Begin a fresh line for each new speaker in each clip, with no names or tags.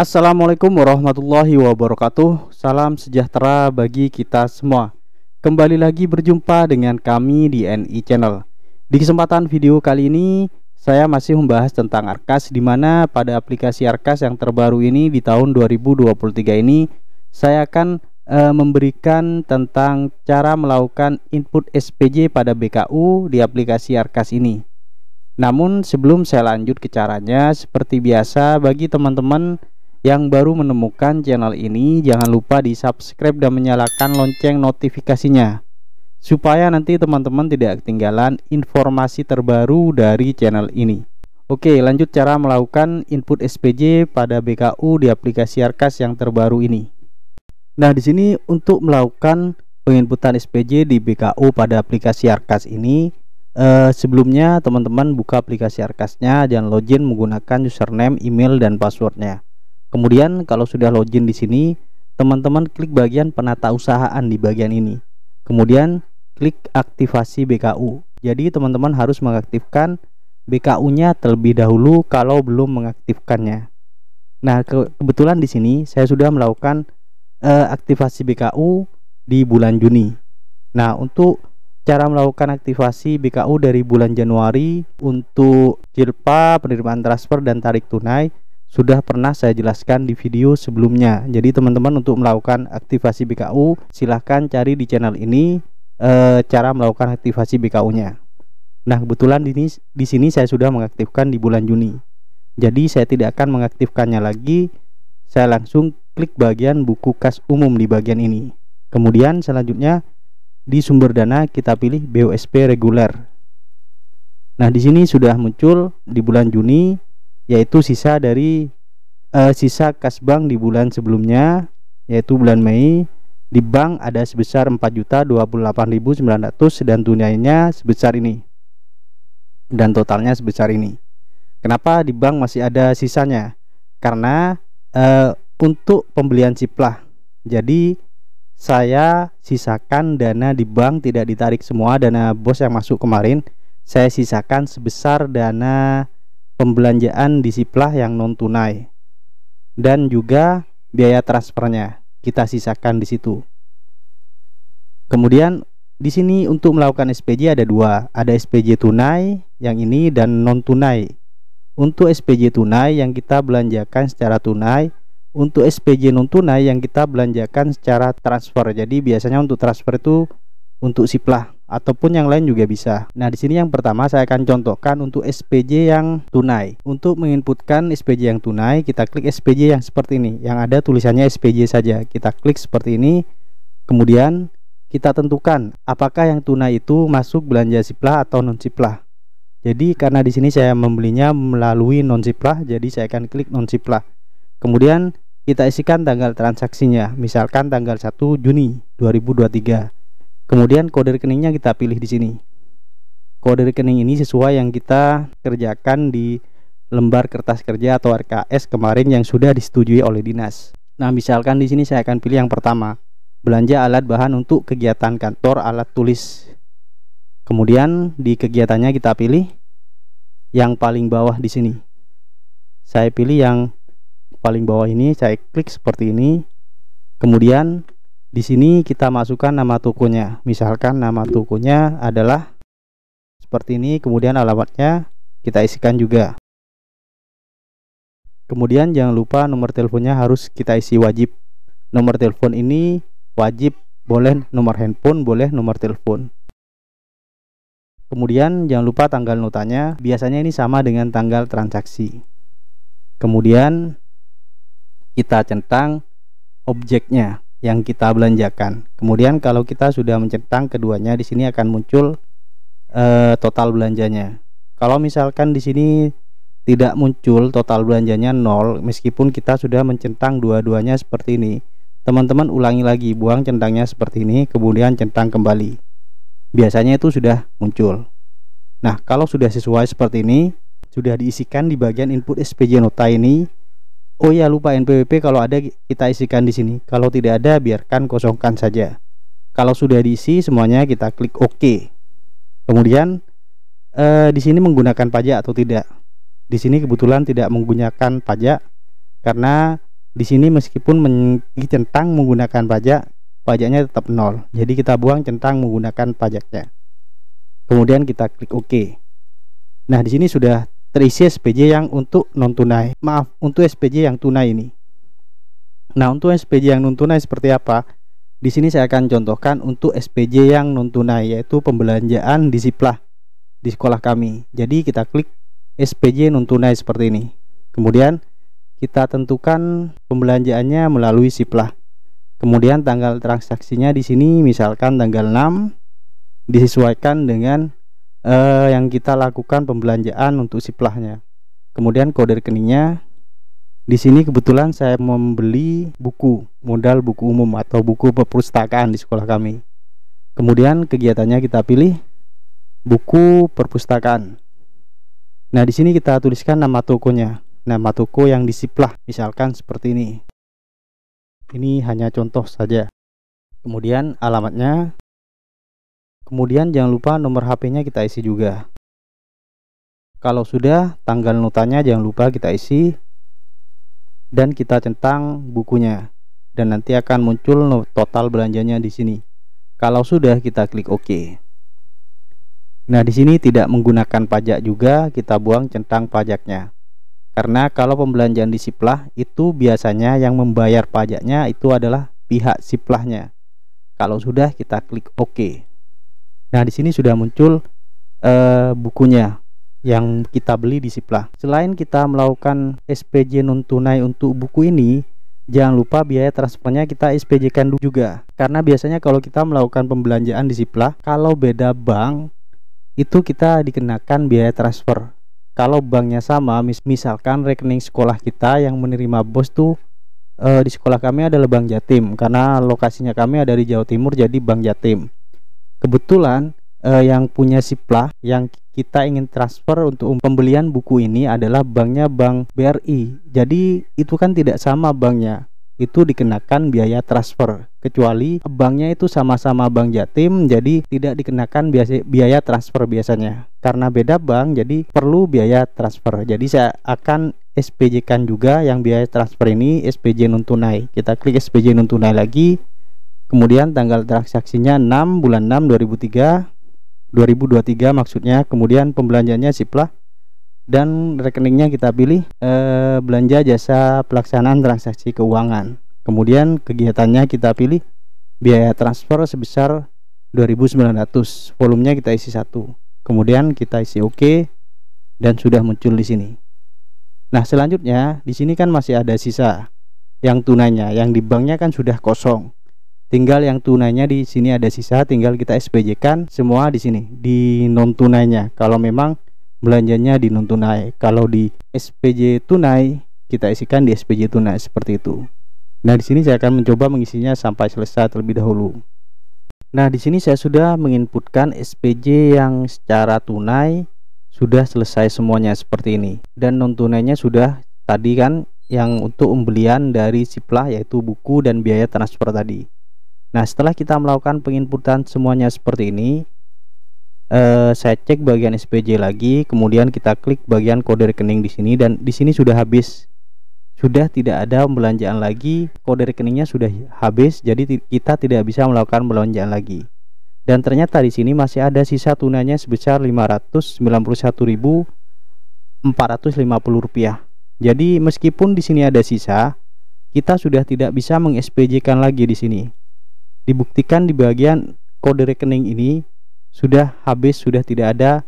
Assalamualaikum warahmatullahi wabarakatuh. Salam sejahtera bagi kita semua. Kembali lagi berjumpa dengan kami di NI Channel. Di kesempatan video kali ini saya masih membahas tentang Arkas, di mana pada aplikasi Arkas yang terbaru ini di tahun 2023 ini saya akan memberikan tentang cara melakukan input SPJ pada BKU di aplikasi Arkas ini. Namun sebelum saya lanjut ke caranya, seperti biasa bagi teman-teman yang baru menemukan channel ini, jangan lupa di subscribe dan menyalakan lonceng notifikasinya, supaya nanti teman-teman tidak ketinggalan informasi terbaru dari channel ini. Oke, lanjut cara melakukan input SPJ pada BKU di aplikasi Arkas yang terbaru ini. Nah, di sini untuk melakukan penginputan SPJ di BKU pada aplikasi Arkas ini, sebelumnya teman-teman buka aplikasi Arkasnya dan login menggunakan username, email, dan passwordnya. Kemudian kalau sudah login di sini, teman-teman klik bagian penata usahaan di bagian ini. Kemudian klik aktivasi BKU. Jadi teman-teman harus mengaktifkan BKU-nya terlebih dahulu kalau belum mengaktifkannya. Nah, kebetulan di sini saya sudah melakukan aktivasi BKU di bulan Juni. Nah, untuk cara melakukan aktivasi BKU dari bulan Januari untuk Jilpa, penerimaan transfer, dan tarik tunai sudah pernah saya jelaskan di video sebelumnya. Jadi teman-teman untuk melakukan aktivasi BKU silahkan cari di channel ini cara melakukan aktivasi BKU-nya. Nah, kebetulan di sini saya sudah mengaktifkan di bulan Juni. Jadi saya tidak akan mengaktifkannya lagi. Saya langsung klik bagian buku kas umum di bagian ini. Kemudian selanjutnya di sumber dana kita pilih BUSP reguler. Nah, di sini sudah muncul di bulan Juni, yaitu sisa dari sisa kas bank di bulan sebelumnya, yaitu bulan Mei. Di bank ada sebesar 4.028.900 dan tunainya sebesar ini, dan totalnya sebesar ini. Kenapa di bank masih ada sisanya? Karena untuk pembelian Ciplah. Jadi saya sisakan dana di bank, tidak ditarik semua dana bos yang masuk kemarin. Saya sisakan sebesar dana pembelanjaan di Ciplah yang non tunai, dan juga biaya transfernya kita sisakan di situ. Kemudian di sini untuk melakukan SPJ ada dua, ada SPJ tunai yang ini dan non tunai. Untuk SPJ tunai yang kita belanjakan secara tunai, untuk SPJ non tunai yang kita belanjakan secara transfer. Jadi biasanya untuk transfer itu untuk Ciplah ataupun yang lain juga bisa. Nah, di sini yang pertama saya akan contohkan untuk SPJ yang tunai. Untuk menginputkan SPJ yang tunai, kita klik SPJ yang seperti ini, yang ada tulisannya SPJ saja. Kita klik seperti ini. Kemudian kita tentukan apakah yang tunai itu masuk belanja Ciplah atau non Ciplah. Jadi karena di sini saya membelinya melalui non Ciplah, jadi saya akan klik non Ciplah. Kemudian kita isikan tanggal transaksinya, misalkan tanggal 1 Juni 2023. Kemudian kode rekeningnya kita pilih di sini. Kode rekening ini sesuai yang kita kerjakan di lembar kertas kerja atau RKS kemarin yang sudah disetujui oleh dinas. Nah, misalkan di sini saya akan pilih yang pertama, belanja alat bahan untuk kegiatan kantor, alat tulis. Kemudian di kegiatannya kita pilih yang paling bawah di sini. Saya pilih yang paling bawah ini, saya klik seperti ini. Kemudian di sini kita masukkan nama tokonya. Misalkan nama tokonya adalah seperti ini, kemudian alamatnya kita isikan juga. Kemudian jangan lupa nomor teleponnya harus kita isi wajib. Nomor telepon ini wajib, boleh nomor handphone, boleh nomor telepon. Kemudian jangan lupa tanggal notanya, biasanya ini sama dengan tanggal transaksi. Kemudian kita centang objeknya yang kita belanjakan. Kemudian kalau kita sudah mencentang keduanya, di sini akan muncul total belanjanya. Kalau misalkan di sini tidak muncul total belanjanya 0, meskipun kita sudah mencentang dua-duanya seperti ini, teman-teman ulangi lagi, buang centangnya seperti ini, kemudian centang kembali. Biasanya itu sudah muncul. Nah, kalau sudah sesuai seperti ini, sudah diisikan di bagian input SPJ nota ini. Oh ya, lupa NPWP kalau ada kita isikan di sini. Kalau tidak ada biarkan kosongkan saja. Kalau sudah diisi semuanya kita klik OK. Kemudian di sini menggunakan pajak atau tidak. Di sini kebetulan tidak menggunakan pajak karena Di sini meskipun centang menggunakan pajak, pajaknya tetap 0. Jadi kita buang centang menggunakan pajaknya. Kemudian kita klik OK. Nah, di sini sudah terisi SPJ yang untuk non tunai. Maaf, untuk SPJ yang tunai ini. Nah, untuk SPJ yang non tunai seperti apa? Di sini saya akan contohkan untuk SPJ yang non tunai, yaitu pembelanjaan di Siplah di sekolah kami. Jadi kita klik SPJ non tunai seperti ini. Kemudian kita tentukan pembelanjaannya melalui Siplah. Kemudian tanggal transaksinya di sini misalkan tanggal 6, disesuaikan dengan yang kita lakukan pembelanjaan untuk Siplahnya. Kemudian kode rekeningnya. Di sini kebetulan saya membeli buku, modal buku umum atau buku perpustakaan di sekolah kami. Kemudian kegiatannya kita pilih buku perpustakaan. Nah, di sini kita tuliskan nama tokonya. Nama toko yang di Siplah, misalkan seperti ini. Ini hanya contoh saja. Kemudian alamatnya. Kemudian jangan lupa nomor HP-nya kita isi juga. Kalau sudah, tanggal notanya jangan lupa kita isi. Dan kita centang bukunya, dan nanti akan muncul total belanjanya di sini. Kalau sudah, kita klik OK. Nah, di sini tidak menggunakan pajak juga, kita buang centang pajaknya. Karena kalau pembelanjaan di Siplah itu biasanya yang membayar pajaknya itu adalah pihak Siplahnya. Kalau sudah, kita klik OK. Nah, di sini sudah muncul bukunya yang kita beli di Siplah. Selain kita melakukan SPJ non tunai untuk buku ini, jangan lupa biaya transfernya kita SPJ kan juga. Karena biasanya kalau kita melakukan pembelanjaan di Siplah, kalau beda bank itu kita dikenakan biaya transfer. Kalau banknya sama, misalkan rekening sekolah kita yang menerima BOS tuh di sekolah kami adalah Bank Jatim, karena lokasinya kami ada di Jawa Timur, jadi Bank Jatim. Kebetulan yang punya Siplah yang kita ingin transfer untuk pembelian buku ini adalah banknya Bank BRI. Jadi itu kan tidak sama banknya, itu dikenakan biaya transfer. Kecuali banknya itu sama-sama Bank Jatim, jadi tidak dikenakan biaya transfer biasanya. Karena beda bank, jadi perlu biaya transfer. Jadi saya akan SPJ kan juga yang biaya transfer ini SPJ non tunai. Kita klik SPJ non tunai lagi. Kemudian tanggal transaksinya 6 bulan 6 2023 maksudnya. Kemudian pembelanjanya Siplah, dan rekeningnya kita pilih belanja jasa pelaksanaan transaksi keuangan. Kemudian kegiatannya kita pilih biaya transfer sebesar 2.900, volumenya kita isi 1. Kemudian kita isi OK, dan sudah muncul di sini. Nah, selanjutnya di sini kan masih ada sisa yang tunainya, yang di banknya kan sudah kosong. Tinggal yang tunainya di sini ada sisa, tinggal kita SPJ kan semua di sini di non tunainya. Kalau memang belanjanya di non tunai, kalau di SPJ tunai kita isikan di SPJ tunai seperti itu. Nah, di sini saya akan mencoba mengisinya sampai selesai terlebih dahulu. Nah, di sini saya sudah menginputkan SPJ yang secara tunai sudah selesai semuanya seperti ini, dan non tunainya sudah tadi kan yang untuk pembelian dari Siplah yaitu buku dan biaya transfer tadi. Nah, setelah kita melakukan penginputan semuanya seperti ini, saya cek bagian SPJ lagi, kemudian kita klik bagian kode rekening di sini, dan di sini sudah habis, sudah tidak ada pembelanjaan lagi, kode rekeningnya sudah habis, jadi kita tidak bisa melakukan pembelanjaan lagi. Dan ternyata di sini masih ada sisa tunainya sebesar Rp591.450. Jadi meskipun di sini ada sisa, kita sudah tidak bisa meng-SPJ-kan lagi di sini. Dibuktikan di bagian kode rekening ini sudah habis, sudah tidak ada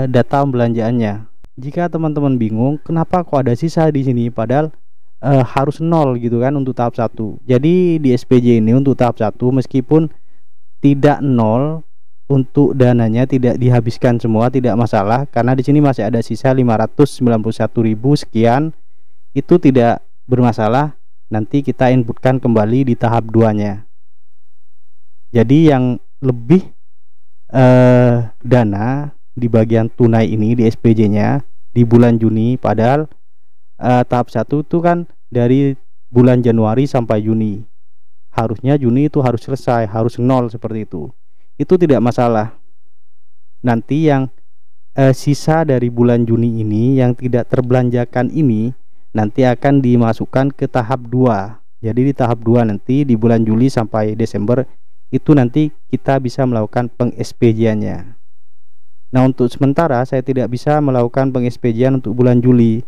data pembelanjaannya. Jika teman-teman bingung kenapa kok ada sisa di sini, padahal harus 0 gitu kan untuk tahap 1. Jadi di SPJ ini untuk tahap 1 meskipun tidak 0 untuk dananya, tidak dihabiskan semua, tidak masalah, karena di sini masih ada sisa 591.000 sekian, itu tidak bermasalah. Nanti kita inputkan kembali di tahap 2-nya. Jadi yang lebih dana di bagian tunai ini di SPJ-nya di bulan Juni, padahal tahap 1 itu kan dari bulan Januari sampai Juni. Harusnya Juni itu harus selesai, harus 0 seperti itu. Itu tidak masalah. Nanti yang sisa dari bulan Juni ini yang tidak terbelanjakan ini nanti akan dimasukkan ke tahap 2. Jadi di tahap 2 nanti di bulan Juli sampai Desember itu nanti kita bisa melakukan peng-SPJ-nya. Nah, untuk sementara saya tidak bisa melakukan peng-SPJ untuk bulan Juli.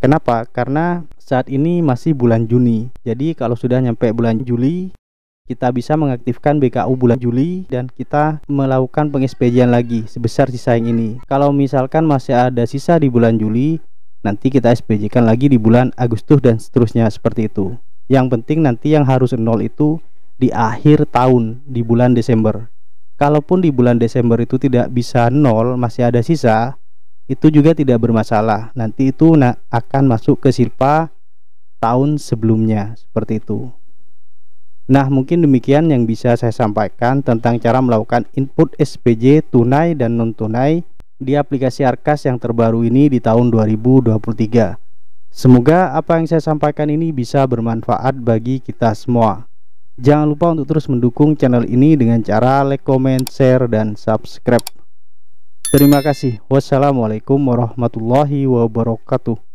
Kenapa? Karena saat ini masih bulan Juni. Jadi kalau sudah nyampe bulan Juli, kita bisa mengaktifkan BKU bulan Juli dan kita melakukan peng-SPJ lagi sebesar sisa yang ini. Kalau misalkan masih ada sisa di bulan Juli, nanti kita SPJ-kan lagi di bulan Agustus dan seterusnya seperti itu. Yang penting nanti yang harus nol itu di akhir tahun di bulan Desember. Kalaupun di bulan Desember itu tidak bisa nol, masih ada sisa, itu juga tidak bermasalah. Nanti itu akan masuk ke silpa tahun sebelumnya seperti itu. Nah, mungkin demikian yang bisa saya sampaikan tentang cara melakukan input SPJ tunai dan non tunai di aplikasi Arkas yang terbaru ini di tahun 2023. Semoga apa yang saya sampaikan ini bisa bermanfaat bagi kita semua. Jangan lupa untuk terus mendukung channel ini dengan cara like, comment, share, dan subscribe. Terima kasih. Wassalamualaikum warahmatullahi wabarakatuh.